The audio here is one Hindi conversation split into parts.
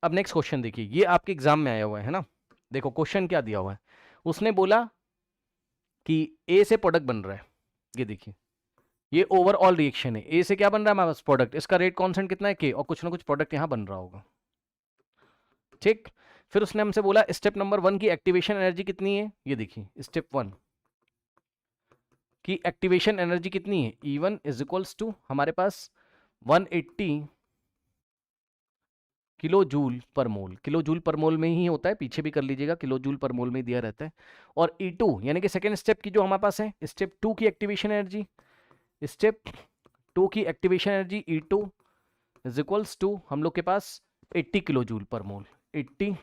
अब नेक्स्ट क्वेश्चन देखिए, ये आपके एग्जाम में आया हुआ है ना। देखो क्वेश्चन क्या दिया हुआ है, उसने बोला कि ए से प्रोडक्ट बन रहा है, ये देखिए ये ओवरऑल रिएक्शन है, ए से क्या बन रहा है हमारे पास प्रोडक्ट, इसका रेट कांस्टेंट कितना है के, और कुछ ना कुछ प्रोडक्ट यहां बन रहा होगा, ठीक। फिर उसने हमसे बोला स्टेप नंबर 1 की एक्टिवेशन एनर्जी कितनी है, ये देखिए स्टेप 1 की एक्टिवेशन एनर्जी कितनी है, E1 इज इक्वल्स टू हमारे पास 180 किलो जूल पर मोल, किलो जूल पर मोल में ही होता है, पीछे भी कर लीजिएगा, किलो जूल पर मोल में दिया रहता है। और E2 यानी कि सेकेंड स्टेप की जो हमारे पास है, स्टेप 2 की एक्टिवेशन एनर्जी, स्टेप 2 की activation energy E2 is equals to हम लोग के पास 80 किलो जूल पर मोल, 80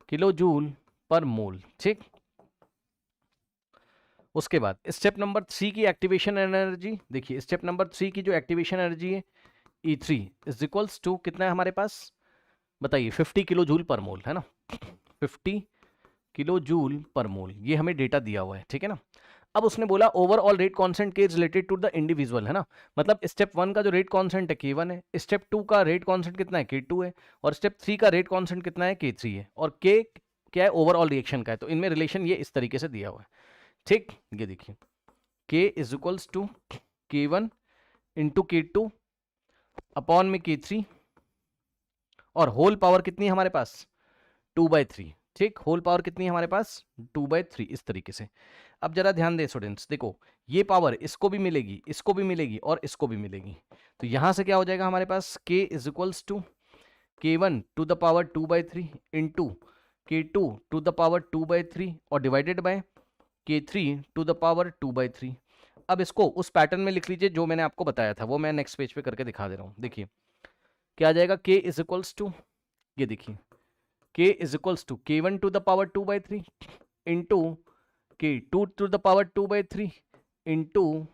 किलो जूल पर मोल, ठीक। उसके बाद स्टेप नंबर 3 की एक्टिवेशन एनर्जी, देखिए स्टेप नंबर 3 की जो एक्टिवेशन एनर्जी है E3 इज इक्वल्स टू कितना है हमारे पास, बताइए 50 किलो जूल पर मोल, है ना, 50 किलो जूल पर मोल, ये हमें डेटा दिया हुआ है, ठीक है ना। अब उसने बोला ओवरऑल रेट कांस्टेंट के रिलेटेड टू द इंडिविजुअल, है ना, मतलब स्टेप 1 का जो रेट कांस्टेंट है K1 है, स्टेप 2 का रेट कांस्टेंट कितना है K2 है, और स्टेप 3 का रेट कांस्टेंट कितना है K3 है, और K क्या है ओवरऑल रिएक्शन का है, तो इनमें रिलेशन ये इस तरीके से दिया हुआ है, ठीक। ये देखिए K is equals to K1 into K2 upon में K3, और होल पावर कितनी है हमारे पास 2/3, ठीक, होल पावर कितनी है हमारे पास 2/3, इस तरीके से। अब जरा ध्यान दें स्टूडेंट्स, देखो ये पावर इसको भी मिलेगी, इसको भी मिलेगी, और इसको भी मिलेगी, तो यहां से क्या हो जाएगा हमारे पास K is equals to K1 to the power 2/3 into K2 to the power 2/3 और divided by K3 to the power 2/3। अब इसको उस पैटर्न में लिख लीजिए जो मैंने आपको बताया था, वो मैं नेक्स्ट पेज पे करके दिखा दे रहा हूं। देखिए क्या आ जाएगा, K इज इक्वल्स टू, ये देखिए K is equals to K1 to the power 2/3 into K2 to the power 2/3 into,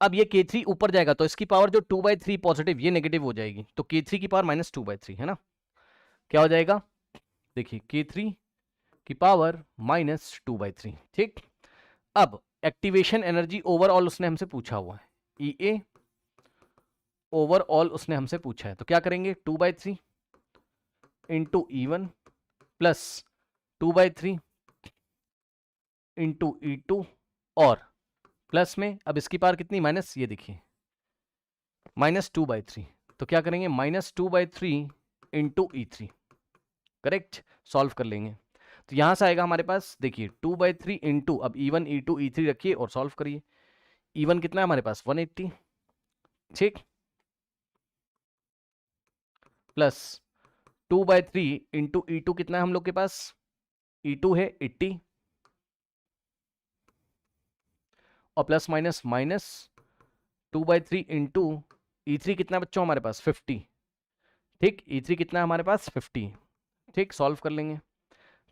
अब ये K3 ऊपर जाएगा तो इसकी पावर जो 2/3 पॉजिटिव ये नेगेटिव हो जाएगी, तो K3 की पावर -2/3, है ना, क्या हो जाएगा, देखिए K3 की पावर -2/3, ठीक। अब एक्टिवेशन एनर्जी ओवरऑल उसने हमसे पूछा हुआ है, EA ओवरऑल उसने हमसे पूछा है, तो क्या करेंगे 2/3 into E1 plus 2/3 into E2 और प्लस में अब इसकी पावर कितनी माइनस, ये देखिए -2/3, तो क्या करेंगे -2/3 इंटू E3, करेक्ट, सॉल्व कर लेंगे, तो यहां से आएगा हमारे पास, देखिए 2/3 इंटू, अब E1 E2 E3 रखिए और सॉल्व करिए, E1 कितना है हमारे पास 180, ठीक, प्लस 2/3 इंटू E2 कितना है हम लोग के पास, E2 है 80 और plus minus minus 2/3 into E3 कितना बच्चों हमारे पास 50, ठीक, E3 कितना है हमारे पास 50, ठीक, सॉल्व कर लेंगे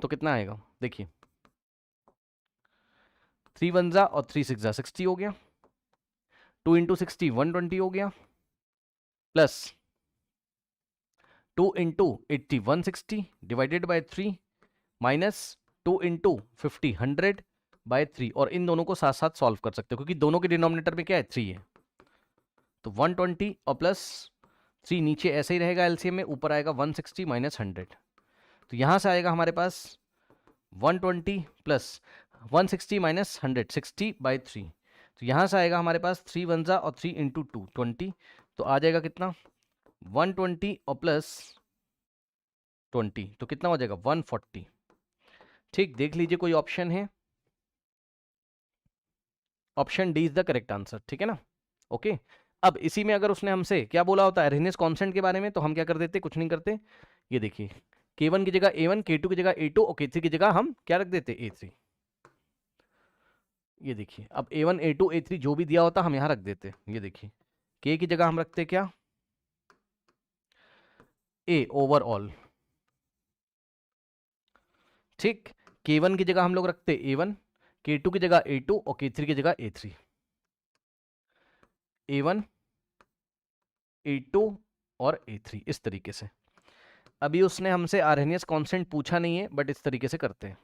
तो कितना आएगा, देखिए 3 1 जा और 3 6 जा 60 हो गया, 2 इंटू 60 120 हो गया, plus 2 into 80 160 divided by 3 minus 2 into 50 100/3, और इन दोनों को साथ साथ सॉल्व कर सकते हो क्योंकि दोनों के डिनोमिनेटर में क्या है 3 है, तो 120 और प्लस 3 नीचे ऐसे ही रहेगा, एलसीएम में ऊपर आएगा 160 माइनस 100, तो यहां से आएगा हमारे पास 120 प्लस 160 माइनस 100 60/3, तो यहां से आएगा हमारे पास 3 1 जा और 3 इंटू 2 20, तो आ जाएगा कितना 120 और प्लस 20, तो कितना हो जाएगा 140, ठीक, देख लीजिए कोई ऑप्शन है, option D is the correct answer, ठीक है ना, ओके। अब इसी में अगर उसने हमसे क्या बोला होता है अरेनियस कांस्टेंट के बारे में, तो हम क्या कर देते, कुछ नहीं करते, ये देखिए K1 की जगह A1, K2 की जगह A2 और K3 की जगह हम क्या रख देते A3, ये देखिए अब A1 A2 A3 जो भी दिया होता हम यहां रख देते, ये देखिए K की जगह हम रखते क्या A ओवरऑल, ठीक, K1 की जगह हम लोग रखते A1, K2 की जगह A2 और K3 की जगह A3, A1 A2 और A3, इस तरीके से। अभी उसने हमसे आर्हेनियस कांस्टेंट पूछा नहीं है, बट इस तरीके से करते हैं।